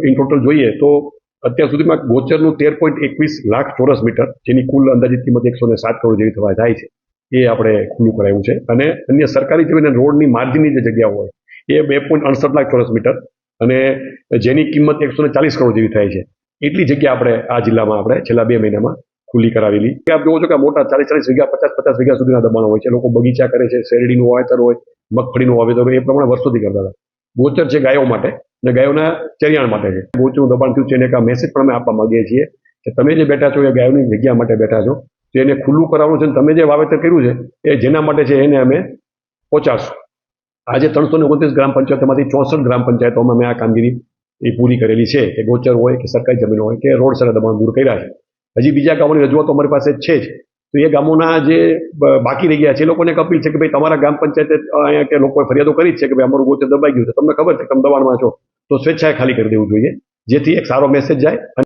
In total જોઈએ તો અત્યાર સુધીમાં ગોચરનું 13.21 લાખ ચોરસ મીટર, જેની કુલ અંદાજિત કિંમત 107 કરોડ જેવી થવા જાય છે, એ આપણે ખુલ્લું કરાયું છે. અને અન્ય સરકારી જમીન અને રોડની માર્જિનની જે જગ્યાઓ હોય એ 2.68 લાખ ચોરસ મીટર, અને જેની કિંમત 140 કરોડ જેવી થાય છે, એટલી જગ્યા આપણે આ જિલ્લામાં આપણે છેલ્લા 2 મહિનામાં ખુલ્લી કરાવેલી. આપ જોવો છો કે મોટા 40 વીઘા 50 વીઘા સુધીના દબાણો હોય છે. લોકો બગીચા કરે છે, શેરડીનું વાવેતર હોય, મગફળીનું વાવેતર હોય, એ પ્રમાણે વર્ષોથી કરતા હતા. ગોચર છે ગાયો માટે અને ગાયોના ચરિયાણ માટે છે. ગોચરનું દબાણ થયું છે એને એક મેસેજ પણ અમે આપવા માંગીએ છીએ કે તમે જે બેઠા છો એ ગાયોની જગ્યા માટે બેઠા છો, તો એને ખુલ્લું કરાવવાનું છે. તમે જે વાવેતર કર્યું છે એ જેના માટે છે એને અમે પહોંચાડશું. આજે 329 ગ્રામ પંચાયતોમાંથી 64 ગ્રામ પંચાયતોમાં અમે આ કામગીરી એ પૂરી કરેલી છે, કે ગોચર હોય કે સરકારી જમીન હોય કે રોડ સરા દબાણ દૂર કર્યા છે. હજી બીજા ગામોની રજૂઆતો અમારી પાસે છે જ, તો એ ગામોના જે બાકી રહી ગયા છે એ લોકોને એક અપીલ છે કે ભાઈ તમારા ગ્રામ પંચાયતે અહીંયા કે લોકોએ ફરિયાદો કરી છે કે ભાઈ અમારું ગોચર દબાઈ ગયું છે, તમને ખબર છે તમે દબાણમાં છો, તો સ્વેચ્છાએ ખાલી કરી દેવું જોઈએ, જેથી એક સારો મેસેજ જાય.